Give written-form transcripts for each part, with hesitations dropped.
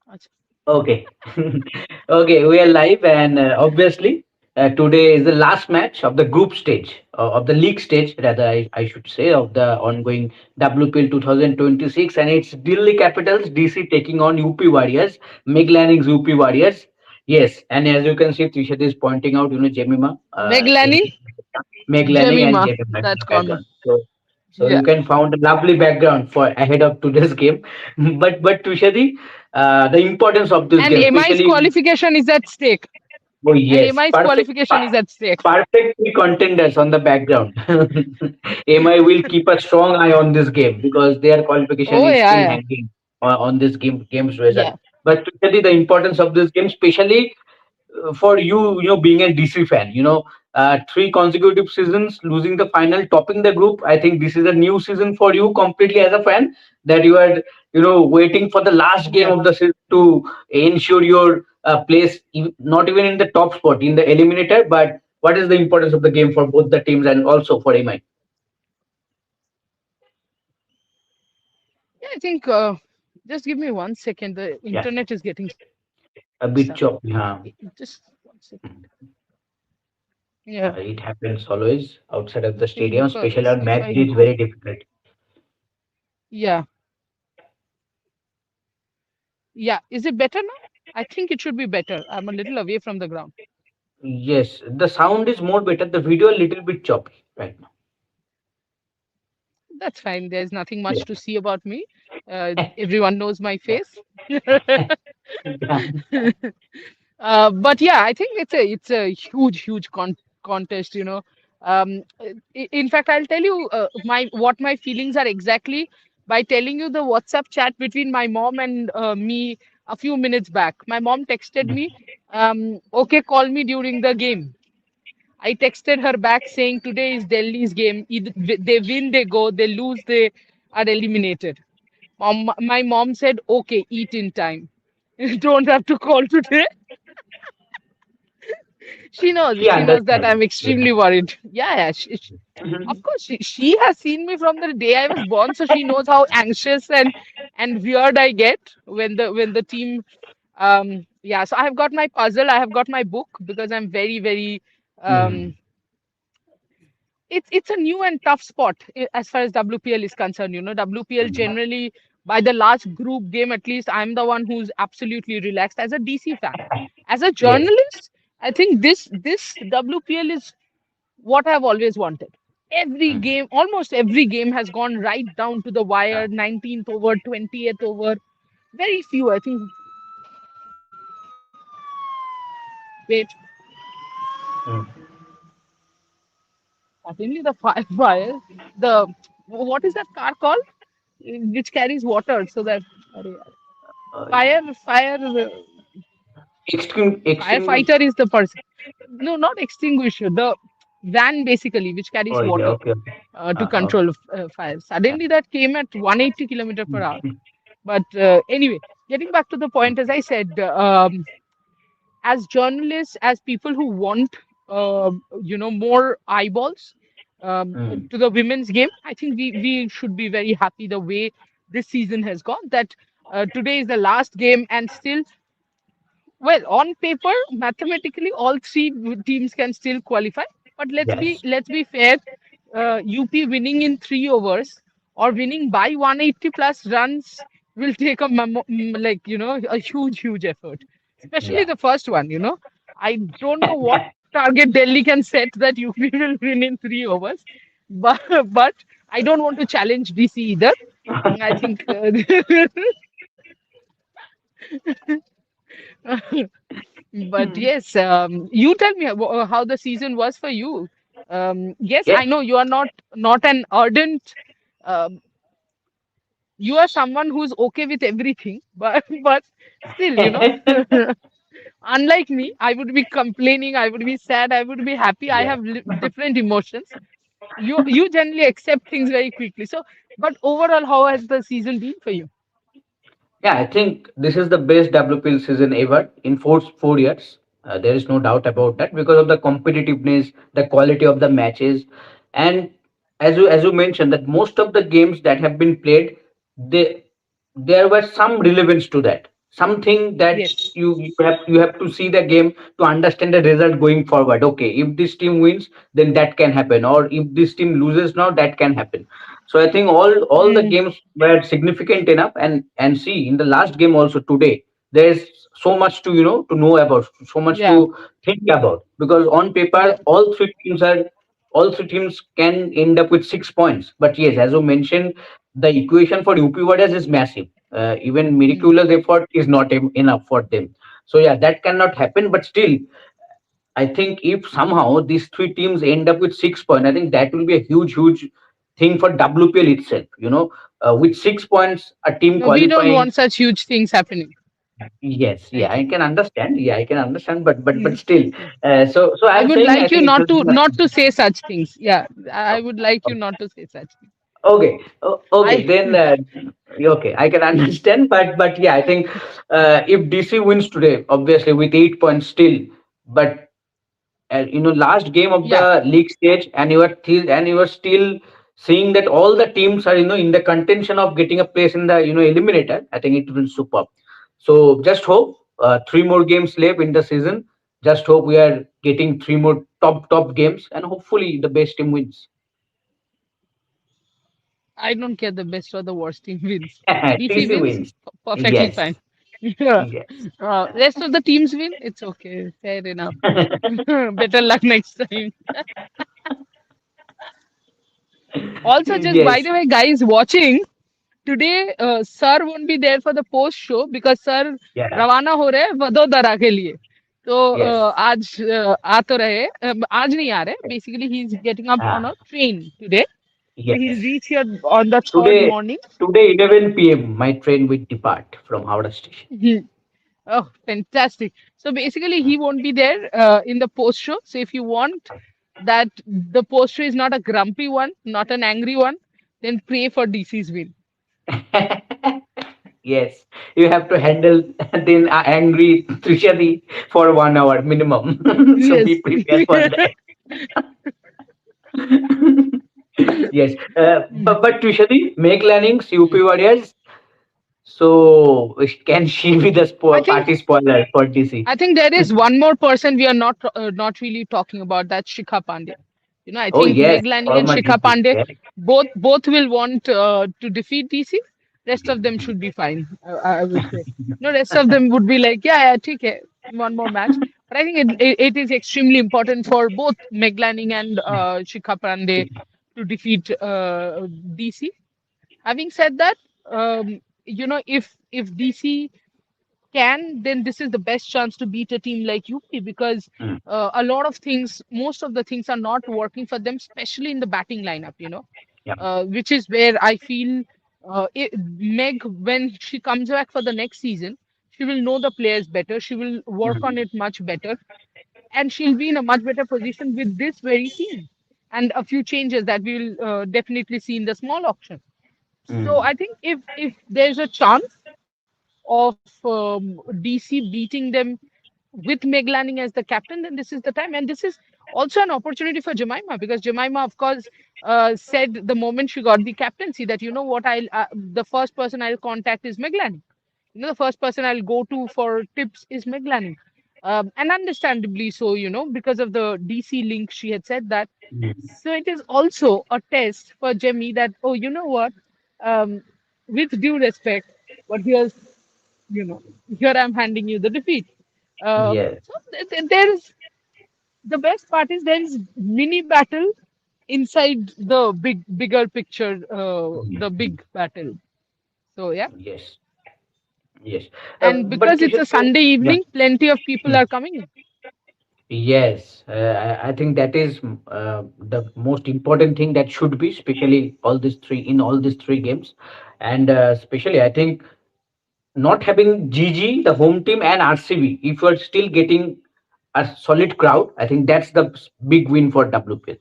Achha. Okay. Okay, we are live, and obviously, today is the last match of the group stage, of the league stage, rather, I should say, of the ongoing WPL 2026. And it's Delhi Capitals, DC, taking on UP Warriors, Meg Lanning's UP Warriors. Yes, and as you can see, Trishat is pointing out, Jemima, Meglani, Meg Lanning and Jemima, Jemima in that the corner. background. So Yeah. you can found a lovely background for ahead of today's game. But Tushadi, the importance of this And game, MI's especially, qualification is at stake. oh And yes, MI's qualification is at stake. perfect three contenders on the background. MI will keep a strong eye on this game because their qualification Oh is yeah, still yeah. hanging on this game's result. Yeah. But Tushadi, the importance of this game, especially for you, being a DC fan, three consecutive seasons losing the final, topping the group. I think this is a new season for you completely as a fan, that you are, waiting for the last game Yeah. of the season to ensure your place, not even in the top spot in the eliminator. But what is the importance of the game for both the teams and also for MI? Yeah, I think just give me 1 second. The Yeah, internet is getting stuck. a bit Just choppy. Huh? 1 second. Yeah. It happens always outside of the See, stadium, especially because on if match I day. It's go, very difficult. yeah, yeah. Is it better now? I think it should be better. I'm a little away from the ground. Yes, the sound is more better. The video a little bit choppy right now. That's fine. There's nothing Yeah. much to see about me. Everyone knows my face. Yeah. But yeah, I think it's a huge contest. In fact, I'll tell you my what my feelings are exactly by telling you the WhatsApp chat between my mom and me a few minutes back. My mom texted me, "Okay, call me during the game." I texted her back saying, "Today is Delhi's game. Either they win, they go. They lose, they are eliminated." My mom said, "Okay, eat in time. Don't have to call today." She knows. She She knows that understands. I'm Yeah. extremely worried. Yeah, yeah. Of Mhm. course, she has seen me from the day I was born, so she knows how anxious and weird I get when the team. Yeah. So I have got my puzzle. I have got my book because I'm very. Mhm. Um, it's a new and tough spot as far as WPL is concerned. WPL Mhm. generally by the last group game, at least I'm the one who's absolutely relaxed as a DC fan. As a Yes. journalist, I think this WPL is what I've always wanted. Every Mhm. game, almost every game has gone right down to the Yeah. wire, 19th over, 20th over. Very few, I think. Wait, Mhm. suddenly the fire, the what is that car called? Which carries water so that Uh, fire, fire, extinguish. firefighter is the person. No, not extinguisher. The van basically, which carries Oh, yeah. water Okay. Okay. to Okay. control fire. Yeah. Suddenly that came at 180 kilometer per hour. Mhm. But anyway, getting back to the point, as I said, as journalists, as people who want, more eyeballs Mhm. to the women's game, I think we should be very happy the way this season has gone. That today is the last game, and still, well, on paper, mathematically, all three teams can still qualify. But Yes. let's be fair. UP winning in 3 overs or winning by 180 plus runs will take a huge effort. Especially Yeah. the first one. I don't know what target Delhi can set that UP will win in 3 overs, but I don't want to challenge DC either. I think. But Mhm. yes, you tell me how the season was for you. Yes, Yes. I know you are not an ardent. Um, you are someone who's okay with everything, but still, unlike me, I would be complaining, I would be sad, I would be happy. I Yeah. have different emotions. You generally accept things very quickly. So, but overall, how has the season been for you? Yeah, I think this is the best WPL season ever in four years. There is no doubt about that because of the competitiveness, the quality of the matches, and as you mentioned that most of the games that have been played, they there was some relevance to that. something that Yes. you have to see the game to understand the result going forward. Okay, if this team wins, then that can happen, or if this team loses now, that can happen. So I think all the Mm, games were significant enough, and see, in the last game also today, there's so much to to know about, so much yeah. to think about, because on paper Yeah. all three teams can end up with 6 points. But yes, as you mentioned, the equation for UP Warriors is massive. Even Mm. miraculous effort is not enough for them. So yeah, that cannot happen. But still, I think if somehow these three teams end up with 6 points, I think that will be a huge thing for WPL itself. With 6 points, a team No, we don't qualifying. want such huge things happening. Yes, yeah, Right. I can understand. Yeah, I can understand. But Mm. still, so I I'm would saying, I like you think it not will be to say such things. Yeah, I would like you not to say such things. okay. Okay, I then okay, I can understand. But yeah, I think if DC wins today, obviously with 8 points still, but last game of yeah, the league stage, and you are still seeing that all the teams are in the contention of getting a place in the eliminator. I think it will super. So just hope, three more games left in the season. Just hope we are getting three more top games, and hopefully the best team wins. I don't care the best or the worst team wins. DC TC wins, wins. perfectly Yes. fine. Yeah. Yes. Rest of the teams win, it's okay. Fair enough. Better luck next time. Also, just by Yes. the way, guys watching today, sir won't be there for the post show because sir Yeah. रवाना हो रहे हैं वडोदरा के लिए. तो Yes. आज आ तो रहे, आज नहीं आ रहे. Basically, he's getting up on Ah. a train today, so he'll Yes. reach here on the third Today, morning. today 11 p.m. my train will depart from Howrah station. Oh, fantastic. So basically, he won't be there in the post show. So if you want that the post show is not a grumpy one, not an angry one, then pray for DC's win. Yes, you have to handle the angry Trishadi for 1 hour minimum. So be Yes. prepared for that. Yes, but Trishadi, make learnings UP Warriors. So can she be the I think party spoiler for DC? I think there is one more person we are not really talking about. That's Shikha Pandey. I Oh think yes, Meg Lanning and former Shikha DC. Pandey Yeah. both will want to defeat DC. Rest of them should be fine. I would say. No, rest of them would be like, yeah, yeah, okay, one more match. But I think it is extremely important for both Meg Lanning and Shikha Pandey to defeat DC. Having said that, if DC can, then this is the best chance to beat a team like UP because Mm, a lot of things, most of the things are not working for them, especially in the batting lineup, yeah. which is where I feel Meg, when she comes back for the next season, she will know the players better. She will work on Mm, it much better, and she'll be in a much better position with this very team and a few changes that we will definitely see in the small auction. So mm, I think if there's a chance of DC beating them with Meg Lanning as the captain, then this is the time. And this is also an opportunity for Jemima because Jemima, of course, said the moment she got the captaincy that, what, the first person I'll contact is Meg Lanning. The first person I'll go to for tips is Meg Lanning. And understandably so, because of the DC link, she had said that. mm. So it is also a test for Jemmy that, oh, you know what? Um, with due respect, but here I'm handing you the defeat. Yes. So there's the best part is there is mini battle inside the bigger picture, the Mm, big battle. So yeah, yes. Yes. and But because it's a Trishadi, Sunday yeah. evening, plenty of people are coming in. Yes, I think that is the most important thing that should be, especially all these three games, and especially I think not having GG, the home team, and RCB. If you are still getting a solid crowd, I think that's the big win for WPL.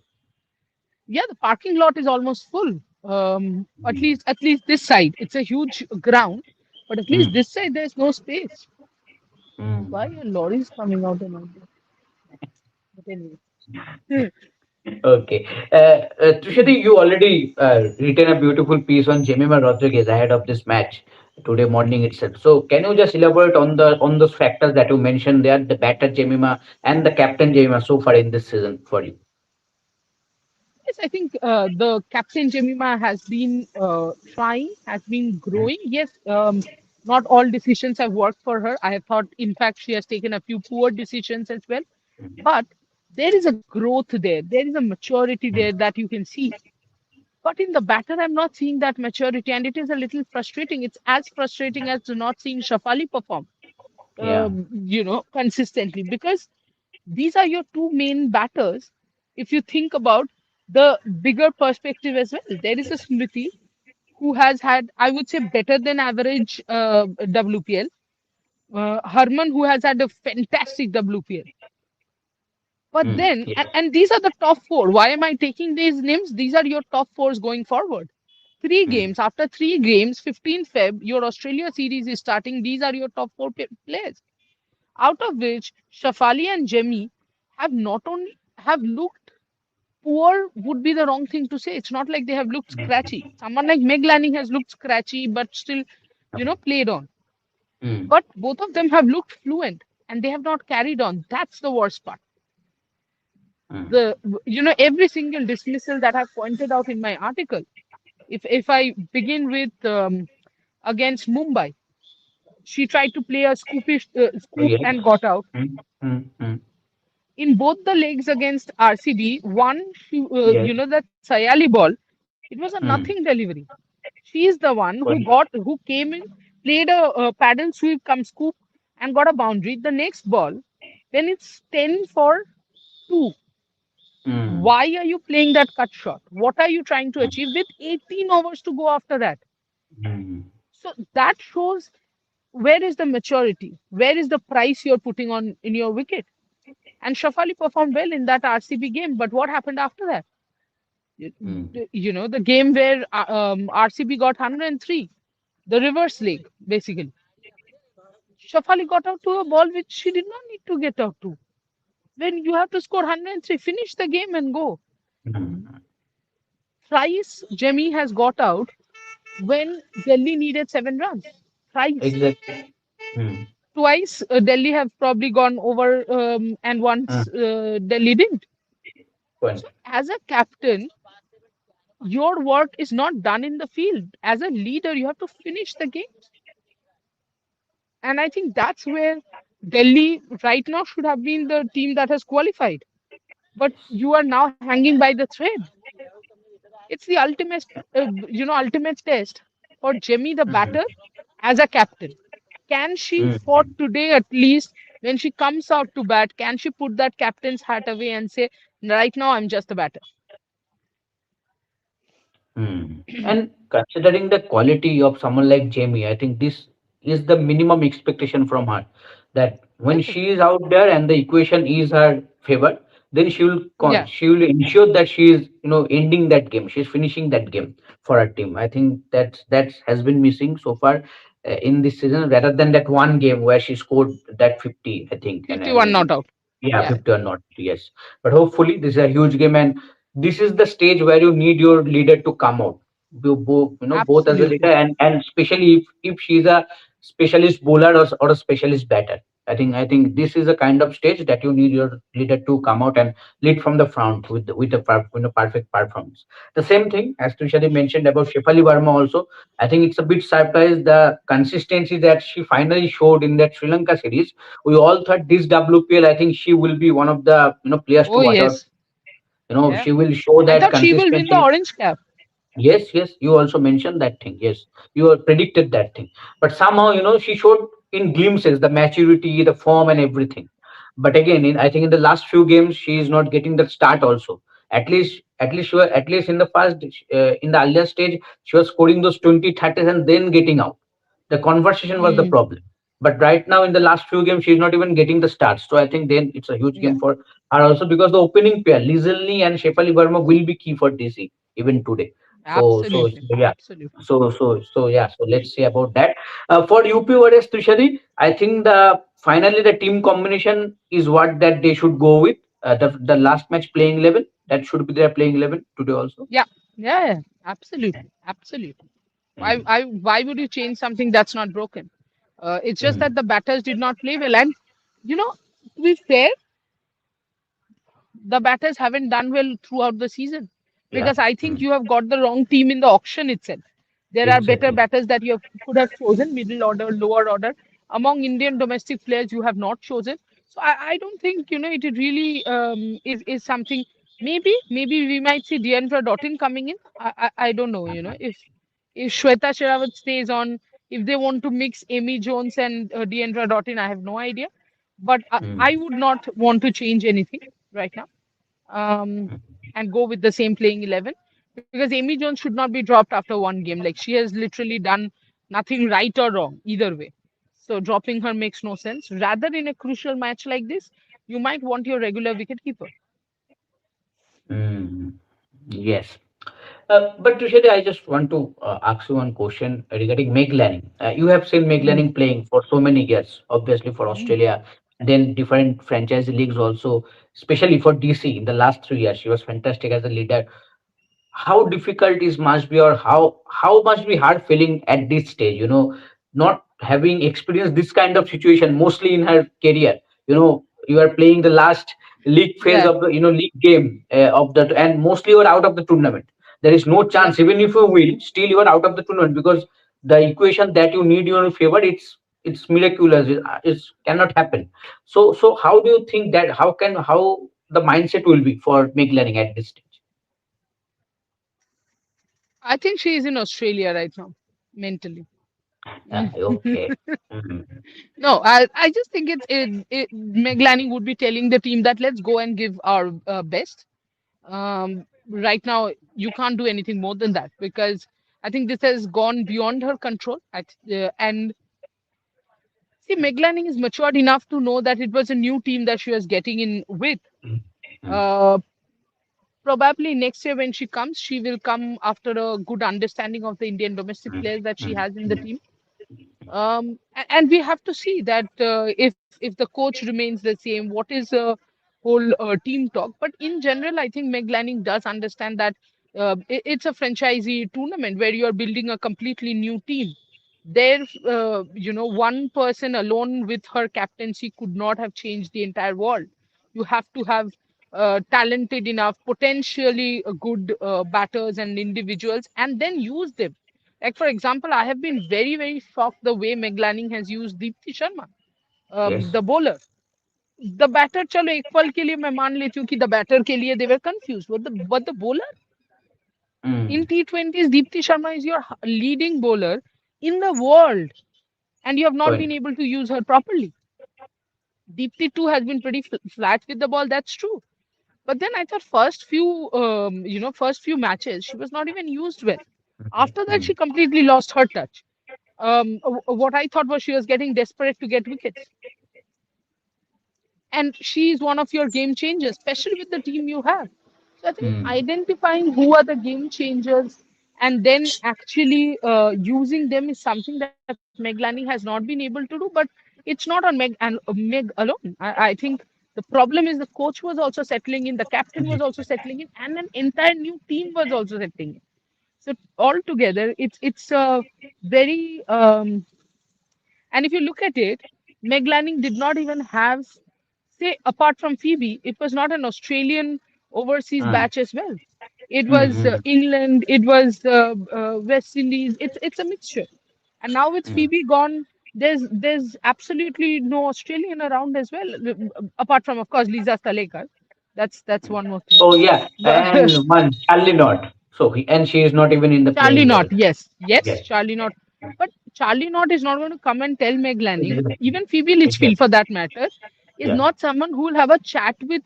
Yeah, the parking lot is almost full. At least this side, it's a huge ground, but at least Mm, this side there's no space. Why mm. are lorries coming out and out? But anyway. Hmm. Okay. Trishadi, you already written a beautiful piece on Jemima Rodriguez ahead of this match. today morning itself. So can you just elaborate on the on those factors that you mentioned there, the batter Jemima and the captain Jemima so far in this season for you? Yes, I think the captain Jemima has been trying, has been growing. Yes, not all decisions have worked for her. I have thought, in fact, she has taken a few poor decisions as well. Mm, But there is a growth there. There is a maturity there mm, that you can see. But in the batter, I'm not seeing that maturity, and it is a little frustrating. It's as frustrating as to not seeing Shafali perform, yeah. consistently, because these are your two main batters. If you think about the bigger perspective as well, there is a Smriti who has had, I would say, better than average WPL. Harman, who has had a fantastic WPL. But Mm, then, yeah. and these are the top four. Why am I taking these names? These are your top fours going forward. Three Mm, games, after 3 games, 15 Feb, your Australia series is starting. These are your top four players, out of which Shafali and Jemmy have not only have looked poor, would be the wrong thing to say. It's not like they have looked scratchy. Someone like Meg Lanning has looked scratchy, but still, played on. mm, But both of them have looked fluent and they have not carried on. That's the worst part. mm, The every single dismissal that I've pointed out in my article. If I begin with against Mumbai, she tried to play a scoop yes. and got out. Mm, mm, mm, In both the legs against RCB, one, yes. that Sayali ball, it was a nothing Mm, delivery. She is the one point. who came in, played a paddle sweep come scoop, and got a boundary. The next ball, when it's 10 for 2, Mm, why are you playing that cut shot? What are you trying to mm, achieve with 18 overs to go after that? mm, So that shows where is the maturity, where is the price you're putting on in your wicket. And Shafali performed well in that RCB game, but what happened after that? mm, The game where RCB got 103, the reverse leg, basically. Shafali got out to a ball which she did not need to get out to. When you have to score 103, finish the game and go. mm. Thrice, Jemmy has got out when Delhi needed 7 runs. Thrice. Exactly. Mm, Twice, Delhi have probably gone over, and mm, once Delhi didn't. So, point. as a captain, your work is not done in the field. As a leader, you have to finish the games. And I think that's where Delhi right now should have been the team that has qualified. But you are now hanging by the thread. It's the ultimate test for Jemmy the Mhm, batter as a captain. Can she, for mm, today at least, when she comes out to bat, can she put that captain's hat away and say, right now I'm just a batter? And considering the quality of someone like Jamie, I think this is the minimum expectation from her. That when Yes, she is out there and the equation is her favor, then yeah, she will ensure that she is ending that game. She is finishing that game for her team. I think that has been missing so far in this season, rather than that one game where she scored that 50. I think, and 51 not out. yeah, Yeah, 50 or not, yes. But hopefully, this is a huge game, and this is the stage where you need your leader to come out. Both as a leader, absolutely. and especially if she's a specialist bowler or a specialist batter. I think this is a kind of stage that you need your leader to come out and lead from the front with a perfect performance. The same thing as Trishadi mentioned about Shefali Verma also. I think it's a bit surprised the consistency that she finally showed in that Sri Lanka series. We all thought this WPL, I think she will be one of the players to Oh, watch out. yes. Yeah. She will show I that thought she will win the consistency. orange cap. Yes, yes, you also mentioned that thing. Yes, you predicted that thing. But somehow, she showed in glimpses the maturity, the form, and everything. But again, I think in the last few games, she is not getting that start. Also, at least in the in the earlier stage, she was scoring those 20, 30s and then getting out. The conversation was the Mm, problem. But right now, in the last few games, she's not even getting the starts. So I think then it's a huge yeah, game for her also, because the opening pair, Lizelle and Shefali Verma, will be key for DC even today. absolutely. Yeah. Absolutely. Yeah. So let's see about that. For UP versus Trishadi, I think finally the team combination is what that they should go with. The last match playing 11, that should be their playing 11 today also. Yeah, yeah, yeah. Absolutely. Absolutely. mm, Why would you change something that's not broken? It's just mm. that the batters did not play well, and you know, to be fair, the batters haven't done well throughout the season Yeah. because I think Mm. you have got the wrong team in the auction itself. There are better Exactly. batters that could have chosen, middle order, lower order. Among Indian domestic players, you have not chosen. So I don't think it really is something. Maybe we might see Deandra Dottin coming in. I don't know. If Shweta Sherawat stays on, if they want to mix Amy Jones and Deandra Dottin, I have no idea. But I Mm. would not want to change anything right now, um, and go with the same playing 11 because Amy Jones should not be dropped after one game. Like, she has literally done nothing right or wrong either way. So dropping her makes no sense. Rather, in a crucial match like this, you might want your regular wicketkeeper. Mm. Yes. But Tushari, I just want to ask you one question regarding Meg Lanning. You have seen Meg Mm, Lanning playing for so many years, obviously for mm, Australia, then different franchise leagues also, especially for DC in the last 3 years. She was fantastic as a leader. How difficult is must be, or how must be hard feeling at this stage, not having experienced this kind of situation mostly in her career. You are playing the last league phase yeah, of the league game of the, and mostly you are out of the tournament. There is no yeah. chance, even if you win, still you are out of the tournament, because the equation that you need in your favor, it's miraculous. It cannot happen. So how do you think that, how the mindset will be for Meg Lanning at this stage? I think she is in Australia right now, mentally. Mm. Okay. Mhm. No, I just think Meg Lanning would be telling the team that let's go and give our best. Right now, you can't do anything more than that because I think this has gone beyond her control. And see, Meg Lanning is matured enough to know that it was a new team that she was getting in with. Mm, Uh, Probably next year when she comes, she will come after a good understanding of the Indian domestic mm, players that she mm, has in the mm, team. And we have to see that if the coach remains the same, what is a whole team talk. But in general, I think Meg Lanning does understand that it's a franchisee tournament where you are building a completely new team. There, one person alone with her captaincy could not have changed the entire world. You have to have talented enough, potentially good batters and individuals, and then use them. Like, for example, I have been very, very shocked the way Meg Lanning has used Deepti Sharma, yes. the bowler. The batter, चलो एक पल के लिए मैं मान लेती हूँ कि the batter के लिए they were confused. But the bowler in Mm, T20s, Deepti Sharma is your leading bowler in the world, and you have not been point. able to use her properly. Deepti too has been pretty flat with the ball. That's true. But then I thought first few matches she was not even used well. Mm, After that, she mm, completely lost her touch. What I thought was she was getting desperate to get wickets. And she's one of your game changers, especially with the team you have. So I think mm, identifying who are the game changers and then actually using them is something that Meg Lanning has not been able to do. But it's not on Meg alone. I think the problem is the coach was also settling in, the captain was also settling in, and an entire new team was also settling in. So altogether, it's a very and if you look at it, Meg Lanning did not even have, say, apart from Phoebe, it was not an Australian overseas mm, batch as well. It mm, was mm, England, it was West Indies. It's a mixture. And now with mm. Phoebe gone, there's absolutely no Australian around as well, apart from, of course, Lisa Stalekar. That's one more thing. Oh yeah, But and one Charlie not. So and she is not even in the Charlie playing Knott, 11. yes, yes, Yes. Charlie Knott. But Charlie Knott is not going to come and tell Meg Lanning, even Phoebe Litchfield Exactly. for that matter, is Yeah. not someone who will have a chat with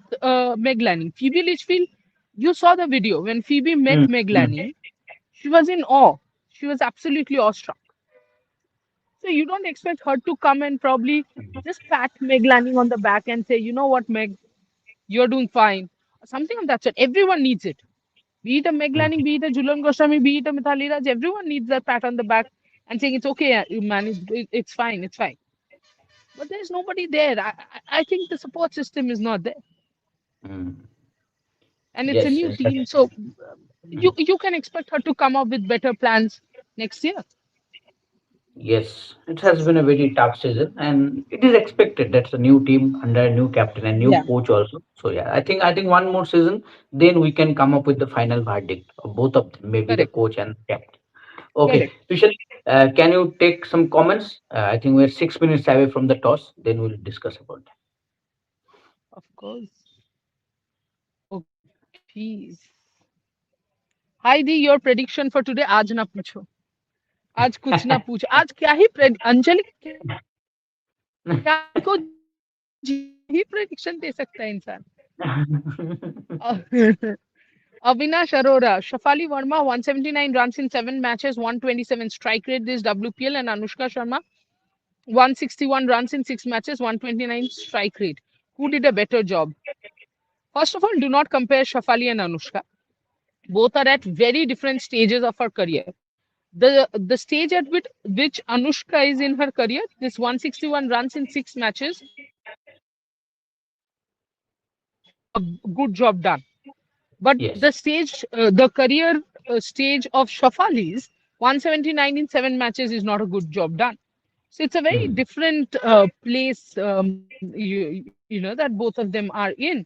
Meg Lanning. Phoebe Litchfield, you saw the video when Phoebe met Mm, Meg mm, Lanning, she was in awe. She was absolutely awestruck. So you don't expect her to come and probably just pat Meg Lanning on the back and say, you know what, Meg, you're doing fine. Something of that sort. Everyone needs it. Be it a Meg mm, Lanning, be it a Julan Goswami, be it a Mithali Raj, everyone needs that pat on the back and saying, it's okay, man, it's fine, it's fine. But there's nobody there. I think the support system is not there. mm. and it's a Yes, new yes. team. So you can expect her to come up with better plans next year. Yes, it has been a very tough season, and it is expected. That's a new team under a new captain and new Yeah, coach also. So yeah, I think one more season, then we can come up with the final verdict of both of them, maybe the correct, coach and captain. Okay, correct. Vishal, can you take some comments? I think we're 6 minutes away from the toss. Then we'll discuss about Of course. Okay. Hi the, your prediction for today? आज ना पूछो, आज कुछ ना that. पूछो, आज क्या ही अंजलि क्या ही को ही prediction दे सकता है इंसान. Avinash Arora, Shafali Verma, 179 runs in 7 matches, 127 strike rate this WPL, and Anushka Sharma, 161 runs in 6 matches, 129 strike rate. Who did a better job? First of all, do not compare Shafali and Anushka. Both are at very different stages of her career. The stage at which Anushka is in her career, this 161 runs in 6 matches, a good job done. But Yes. the career stage of Shafali's 179 in 7 matches is not a good job done. So it's a very Hmm. different place, that both of them are in.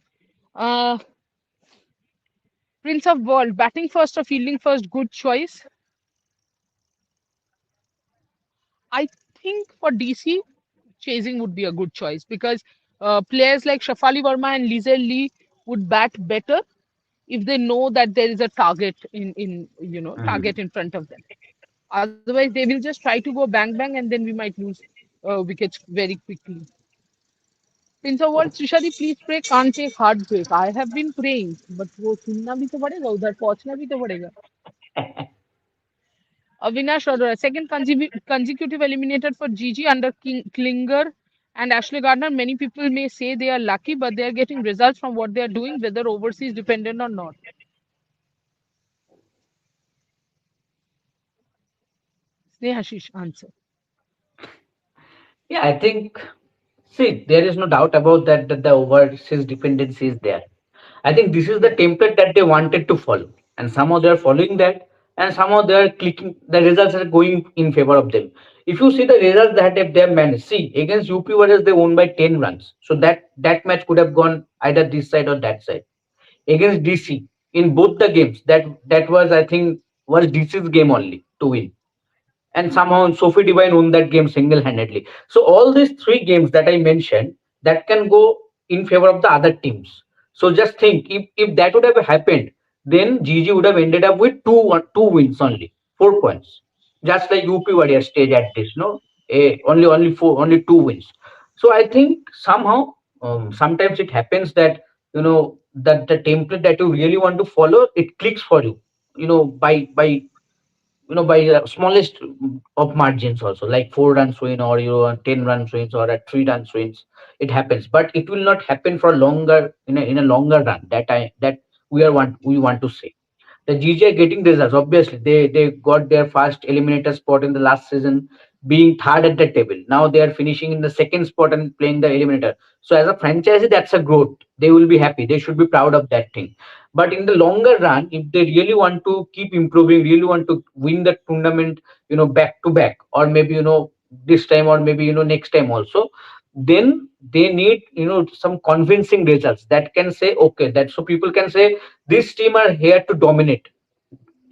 Uh, Prince of World, batting first or fielding first, good choice. I think for DC, chasing would be a good choice because players like Shafali Verma and Lizelle Lee would bat better if they know that there is a target Hmm. target in front of them. Otherwise, they will just try to go bang bang, and then we might lose wickets very quickly. Prince of World, Trishadi, please pray, can't take heartbreak. I have been praying, but वो सुनना भी तो पड़ेगा, उधर पहुंचना भी तो पड़ेगा. Avinash Arora, second consecutive eliminated for Gigi under Klinger and Ashley Gardner. Many people may say they are lucky, but they are getting results from what they are doing, whether overseas dependent or not. Snehashish answer. Yeah, I think, see, there is no doubt about that the overseas dependency is there. I think this is the Yeah. template that they wanted to follow, and somehow they are following that, and somehow they are clicking. The results are going in favor of them. If you see the results that they have managed, see against UP Warriors they won by 10 runs, so that match could have gone either this side or that side. Against DC in both the games, that was I think was DC's game only to win, and somehow Sophie Devine won that game single-handedly. So all these three games that I mentioned that can go in favor of the other teams. So just think if that would have happened, then GG would have ended up with two wins only, 4 points, just like UP Warrior stage at this. No, only four, only two wins. So I think somehow sometimes it happens that that the template that you really want to follow it clicks for you. By by smallest of margins also, like 4 runs win, or 10 runs wins, or at 3 runs wins. It happens, but it will not happen for longer in a longer run, that we want to say. The GG are getting results. Obviously, they got their first eliminator spot in the last season, being third at the table. Now they are finishing in the second spot and playing the eliminator. So as a franchise, that's a growth. They will be happy. They should be proud of that thing. But in the longer run, if they really want to keep improving, really want to win the tournament, back to back, or maybe this time, or maybe next time also, then they need some convincing results that can say okay, that so people can say this team are here to dominate.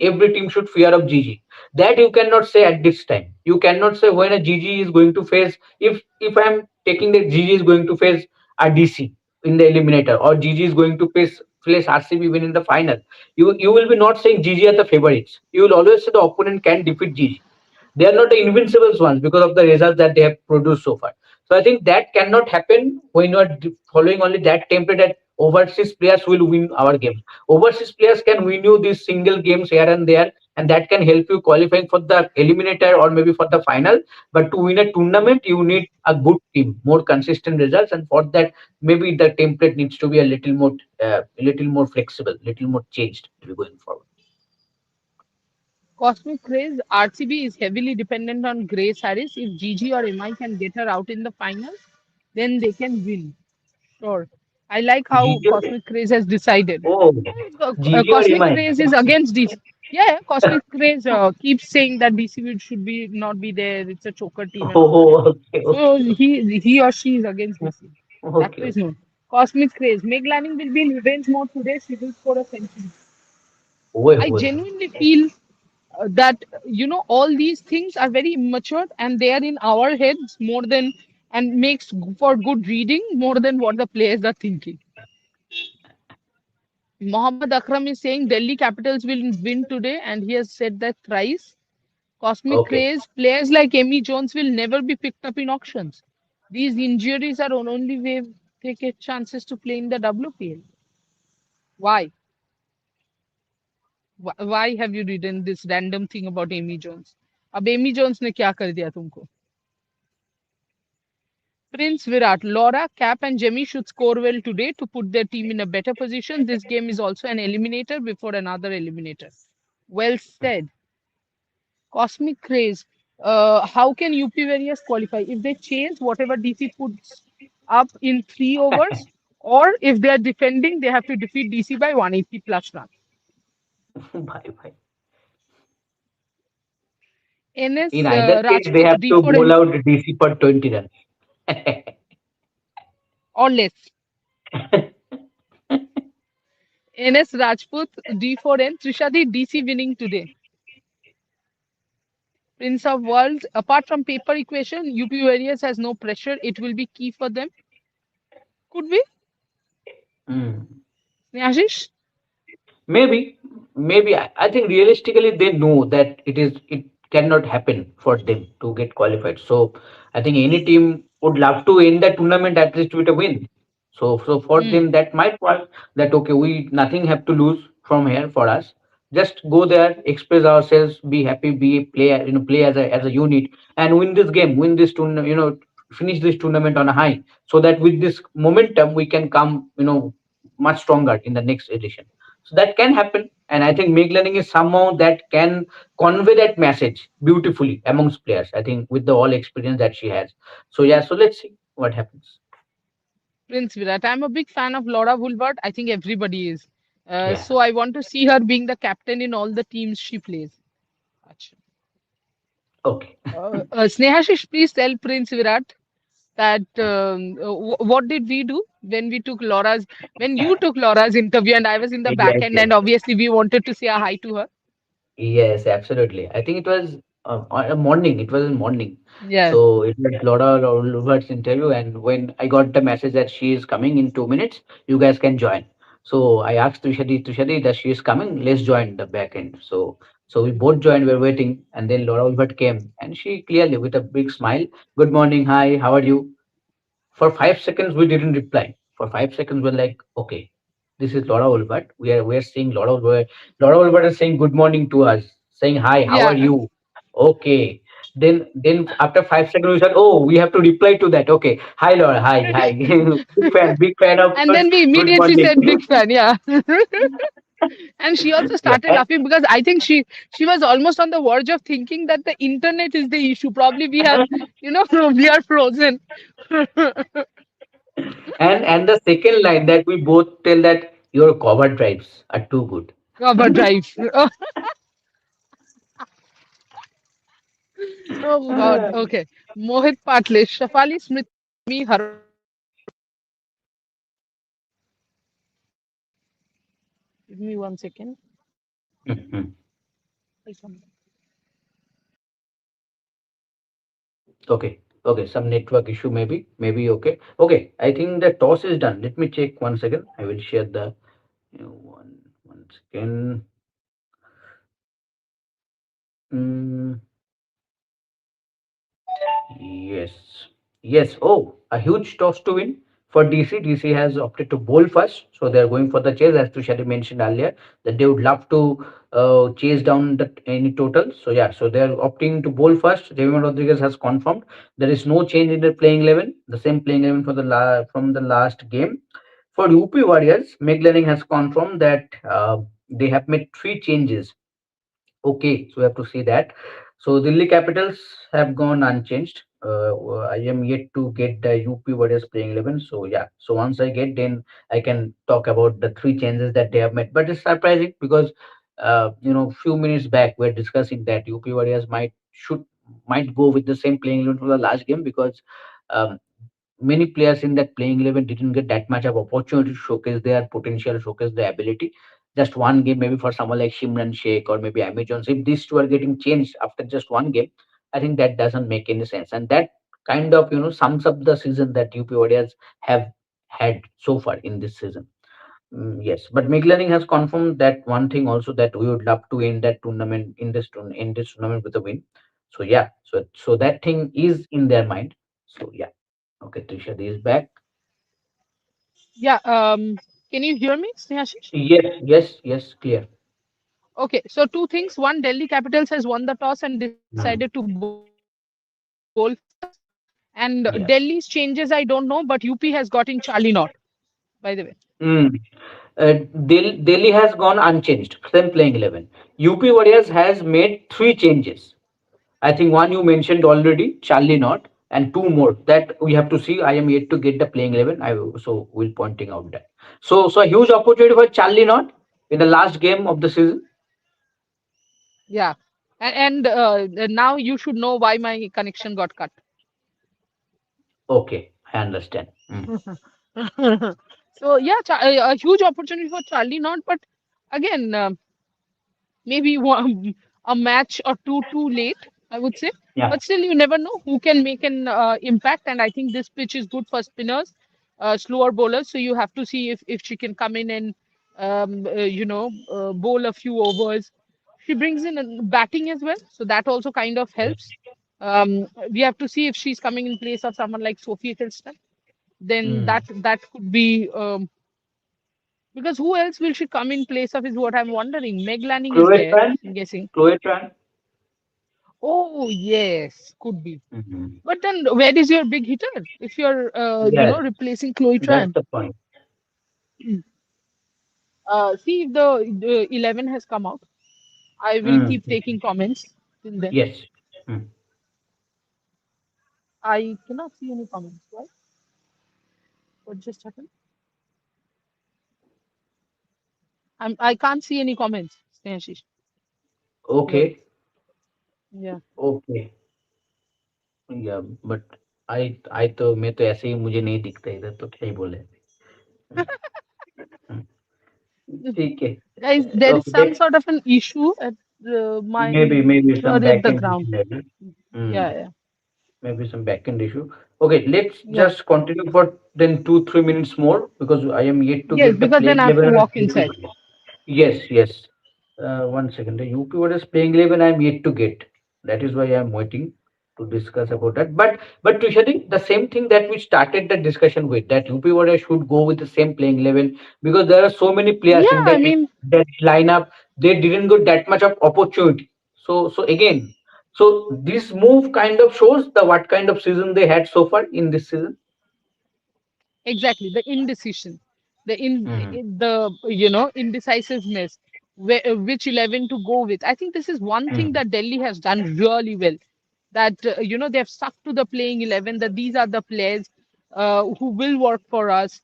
Every team should fear of GG. That you cannot say at this time. You cannot say when a GG is going to face. If I am taking that GG is going to face a DC in the eliminator, or GG is going to face RCB even in the final. You will be not saying GG are the favorites. You will always say the opponent can defeat GG. They are not the invincible ones because of the results that they have produced so far. So I think that cannot happen when you are following only that template that overseas players will win our games. Overseas players can win you these single games here and there, and that can help you qualifying for the eliminator or maybe for the final. But to win a tournament, you need a good team, more consistent results, and for that, maybe the template needs to be a little more flexible, little more changed to be going forward. Cosmic Craze, RCB is heavily dependent on Grace Harris. If Gigi or MI can get her out in the final, then they can win. Sure. I like how GTO? Cosmic Craze has decided. Oh, GTO Cosmic Remind. Craze is against DC. Yeah, yeah, Cosmic Craze keeps saying that DC should be not be there. It's a choker team and all that. Oh, okay, So okay, he or she is against DC. That okay, is okay. known. Cosmic Craze. Meg Lanning will be in revenge mode today. She will score a century. Oi, I oi. genuinely feel that all these things are very immature and they are in our heads more than and makes for good reading more than what the players are thinking. Mohammad Akram is saying Delhi Capitals will win today, and he has said that thrice. Cosmic Okay. Craze players like Amy Jones will never be picked up in auctions. These injuries are the only way they get chances to play in the WPL. Why? Why have you written this random thing about Amy Jones? अब Amy Jones ने क्या कर दिया तुमको? Prince Virat, Laura, Cap, and Jemmy should score well today to put their team in a better position. This game is also an eliminator before another eliminator. Well said. Cosmic Craze. How can UP Warriors qualify? If they chase whatever DC puts up in 3 overs, or if they are defending, they have to defeat DC by 180 plus runs. Bye, bye. In NS either case, they Rajput have to bowl D4N out DC for 20 runs. or less. NS Rajput D4N Trishadi DC winning today. Prince of Worlds. Apart from paper equation, UP Warriors has no pressure. It will be key for them. Could be. Hmm. Ashish? Maybe, maybe. I think realistically they know that it cannot happen for them to get qualified. So I think any team would love to end the tournament at least with a win. So for Hmm. them that might work. That okay, we nothing have to lose from here for us. Just go there, express ourselves, be happy, be play play as a unit and win this game, win this tournament. Finish this tournament on a high. So that with this momentum we can come much stronger in the next edition. So that can happen. And I think Meg Learning is somehow that can convey that message beautifully amongst players. I think with the all experience that she has. So yeah, so let's see what happens. Prince Virat. I'm a big fan of Laura Woolward. I think everybody is. Yeah. So I want to see her being the captain in all the teams she plays. Acha. Okay. Snehashish, please tell Prince Virat that what did we do when you took Laura's interview and I was in the back Yes, end yes. and obviously we wanted to say a hi to her. Yes, absolutely. I think it was a morning. It was in morning. Yeah, So it was Laura Roberts interview, and when I got the message that she is coming in 2 minutes, you guys can join. So I asked Tushadi that she is coming. Let's join the back end. So we both joined. We were waiting, and then Laura Ulbert came, and she clearly with a big smile, "Good morning, hi, how are you?" For 5 seconds, we didn't reply. For 5 seconds, we're like, okay, this is Laura Ulbert. We are seeing Laura Ulbert. Laura Ulbert is saying good morning to us, saying hi, how are yeah. you? Okay. Then after 5 seconds, we said, oh, we have to reply to that. Okay, hi Laura, hi, hi. Big fan of And yours. then we Good immediately morning. said big fan, yeah. And she also Yeah, started laughing because I think she was almost on the verge of thinking that the internet is the issue. Probably we have, we are frozen. and the second line that we both tell that your cover drives are too good. Cover drive. Oh God. Okay. Mohit Patle, Shafali Smriti, me, Harman Prabhu. Give me 1 second. Mhm. Okay. Okay. Some network issue maybe. Maybe okay. Okay. I think the toss is done. Let me check 1 second. I will share the one second. Mm, yes. Yes. Oh, a huge toss to win for DC. DC has opted to bowl first, so they are going for the chase, as Tushari mentioned earlier, that they would love to chase down the any total. So yeah, so they are opting to bowl first. Raymond Rodriguez has confirmed there is no change in the playing 11. The same playing 11 for the from the last game. For UP Warriors, Meg Lanning has confirmed that they have made three changes. Okay, so we have to see that. So Delhi Capitals have gone unchanged. I am yet to get the UP Warriors playing 11. So yeah, so once I get, then I can talk about the three changes that they have made. But it's surprising because few minutes back we're discussing that UP Warriors might go with the same playing 11 for the last game because um, many players in that playing 11 didn't get that much of opportunity to showcase their potential, showcase their ability. Just one game, maybe for someone like Shimran Sheikh or maybe Amy Jones, if these two are getting changed after just one game, I think that doesn't make any sense. And that kind of, sums up the season that UP Warriors have had so far in this season. Yes, but McLaren has confirmed that one thing also, that we would love to end that tournament in this tournament with a win. So yeah, so that thing is in their mind. So yeah, okay, Trisha is back. Yeah. Can you hear me, Snehashish? Yes, yes, yes, clear. Okay. So two things. One, Delhi Capitals has won the toss and decided to Mm, bowl first. And Delhi's changes I don't know, yes. but UP has got in Charlie Knott, by the way. Mm. Delhi has gone unchanged. Same playing 11. UP Warriors has made three changes. I think one you mentioned already, Charlie Not, and two more that we have to see. I am yet to get the playing 11. So will pointing out that. So a huge opportunity for Charlie Not in the last game of the season. Yeah. And now you should know why my connection got cut. Okay, I understand. Mm, So yeah, a huge opportunity for Charlie Knott, but again, maybe one, a match or two too late, I would say. yeah. But still, you never know who can make an impact. And I think this pitch is good for spinners, slower bowlers. So you have to see if she can come in and bowl a few overs. She brings in batting as well, so that also kind of Yeah. helps. We have to see if she's coming in place of someone like Sophie Hiddleston. Then Mm. that could be because who else will she come in place of is what I'm wondering. Meg Lanning is Chloe there, Tran. I'm guessing. Chloe Tran. Oh, yes, could be. Mhm. But then where is your big hitter if you're, Yes, replacing Chloe that's Tran? the point. See if the 11 has come out. I will Mm. keep taking comments till then. Yes. Mm. I cannot see any comments. Why? What just happened? I can't see any comments, Snehashish. Hello? Okay. Yeah. Okay. या but I तो मैं तो ऐसे ही मुझे नहीं दिखता इधर तो क्या ही बोले हम्म, हम्म, ठीक है Guys, there is okay some sort of an issue at my maybe here some at back the end ground. issue maybe mm, Yeah, yeah, maybe some back end issue. Okay, let's yeah. just continue for then 2 3 minutes more because I am yet to Yes, get the because then playing I have to level. walk inside. Yes, yes. One second. The UP Warriors playing 11 I'm yet to get. That is why I'm waiting to discuss about that. But Tushari, the same thing that we started the discussion with, that UP Warriors should go with the same playing 11 because there are so many players Yeah, in I that mean, lineup. They didn't get that much of opportunity. So again, so this move kind of shows the what kind of season they had so far in this season. exactly the indecision, Mm, the indecisiveness, which 11 to go with. I think this is one thing mm, that Delhi has done really well. That they've stuck to the playing 11. That these are the players who will work for us.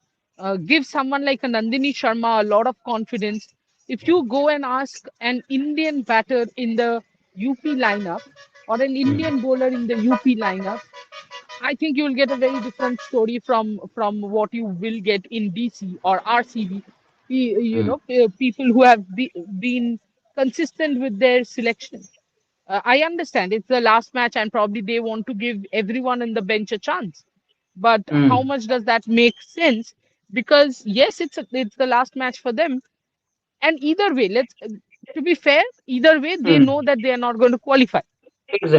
Give someone like a Nandini Sharma a lot of confidence. If you go and ask an Indian batter in the UP lineup or an mm, Indian bowler in the UP lineup, I think you'll get a very different story from what you will get in DC or RCB. mm, People who have been consistent with their selection. I understand it's the last match and probably they want to give everyone in the bench a chance. But how mm, much does that make sense? Because yes, it's the last match for them, and either way, let's to be fair, either way they mm. know that they are not going to qualify.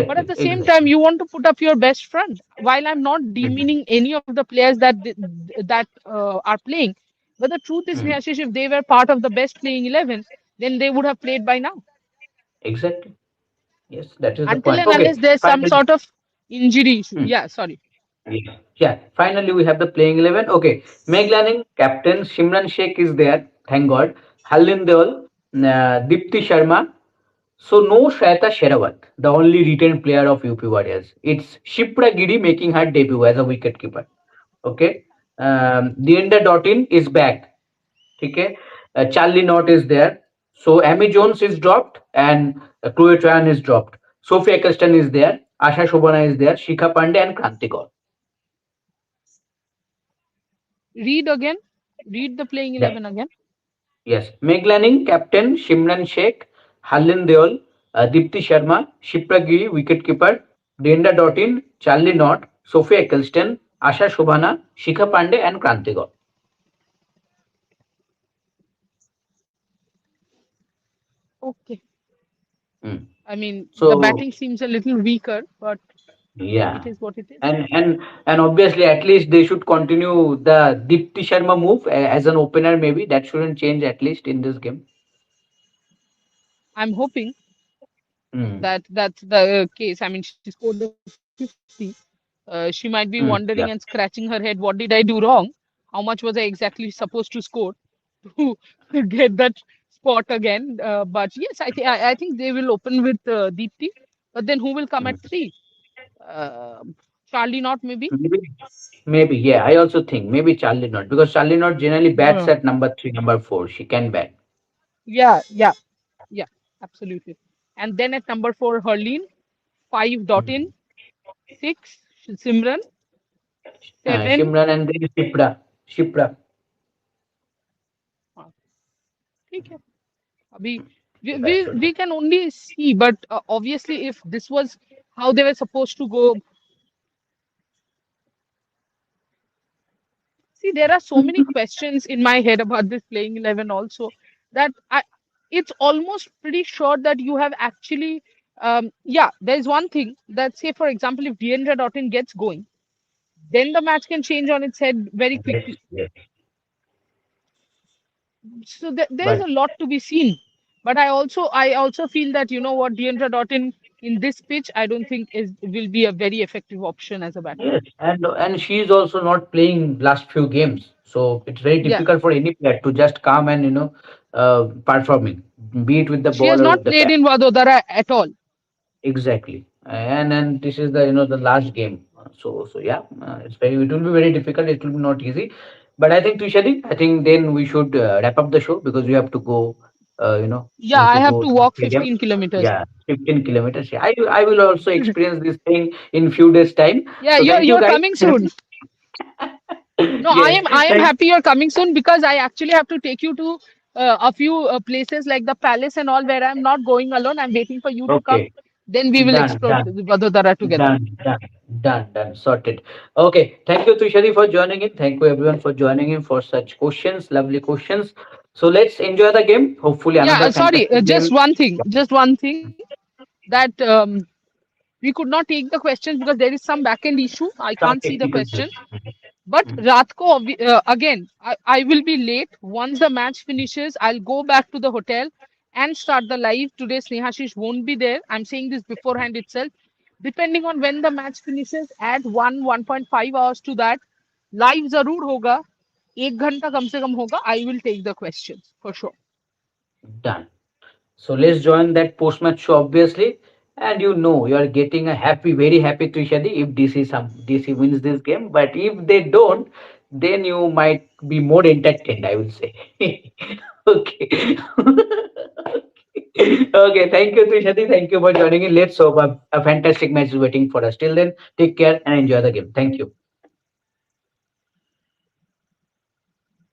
But at Exactly, the same time, exactly. you want to put up your best front. While I'm not Mhm, demeaning any of the players that are playing, but the truth is, mhm. Ashish, if they were part of the best playing 11, then they would have played by now. Exactly. Yes, that is the Until point. and Okay, unless there's some finally. sort of injury issue. Hmm. Yeah, sorry. Yeah, yeah. Finally, we have the playing 11. Okay, Meg Lanning, captain. Shimran Sheikh is there. Thank God. Halil Deol, Dipti Sharma, So no Shweta Sherawat, the only retained player of UP Warriors. It's Shipra Giri making her debut as a wicketkeeper. Okay. Dienda Dottin is back. Okay. Charlie Knott is there. So Amy Jones is dropped and Chloe Tran is dropped. Sophie Eccleston is there. Asha Shobana is there. Shikha Pandey and Kranti Kaur. Read again. Read the playing Yeah. 11 again. Yes. Meg Lanning, captain. Shimran Sheikh, Harlan Deol, Dipti Sharma, Shipra Giri, wicketkeeper. Dienda Dottin, Charlie Knott, Sophie Eccleston, Asha Shobana, Shikha Pandey and Kranti Kaur. Okay. Hmm. I mean, the So batting seems a little weaker, but it yeah, is what it is. and obviously at least they should continue the Dipti Sharma move as an opener. Maybe that shouldn't change at least in this game. I'm hoping Hmm. that that's the case. I mean, she scored the 50. She might be wondering and Hmm. scratching Yeah. her head, what did I do wrong? How much was I exactly supposed to score to get that spot again? But yes, I think they will open with Deepti. But then who will come Hmm. at three? Uh, Charlie, not maybe. Maybe, maybe, yeah. I also think maybe Charlie not because Charlie not generally bats Uh, at number three, number four. She can bat. yeah, yeah, yeah, absolutely. And then at number four, Herleen, five, Dottin, Hmm. six, Simran, seven. Shimran and then Shipra. Shipra. हाँ, ठीक है अभी we can only see but obviously if this was how they were supposed to go. See, there are so many questions in my head about this playing 11 also that it's almost pretty sure that you have actually yeah, there's one thing that say for example if Deandra Dottin gets going then the match can change on its head very Yes, quickly. yes. So there's But a lot to be seen. But I also feel that you know what Deandra Dottin in this pitch I don't think is will be a very effective option as a batter. yes, and she is also not playing last few games, so it's very Yeah, difficult for any player to just come and performing, be it with the she ball has or not with the played bat. in Vadodara at all. Exactly, and this is the the last game, so yeah, it will be very difficult. It will be not easy, but I think Tushadi, I think then we should wrap up the show because we have to go. We Yeah, have I to have go to to the walk stadium. 15 kilometers. Yeah, 15 kilometers. Yeah, I will also experience this thing in few days time. Yeah, So you're thank you you're guys. coming soon. No, I Yes, am I am thank. happy you're coming soon because I actually have to take you to a few places like the palace and all where I'm not going alone. I'm waiting for you to come. Okay, Then we will done, explore done, the Vadodara together. done. Sorted. Okay, thank you, Tushari, for joining in. Thank you, everyone, for joining in for such questions, lovely questions. So let's enjoy the game. Hopefully, Yeah, another sorry, fantastic game. just one thing that we could not take the questions because there is some back-end issue. I Some can't see the technical question. glitch. But Mm. Ratko, again, I will be late. Once the match finishes, I'll go back to the hotel and start the live. Today, Snehashish won't be there. I'm saying this beforehand itself. Depending on when the match finishes, add 1.5 hours to that. Live जरूर होगा. 1 घंटा कम से कम होगा. I will take the questions for sure. Done. So let's join that post-match show, obviously. And you are getting a happy, very happy Trishadi if DC wins this game. But if they don't, then you might be more entertained, I will say. Okay. Okay, thank you, Trishadi. Thank you for joining in. Let's hope a fantastic match is waiting for us. Till then, take care and enjoy the game. Thank you.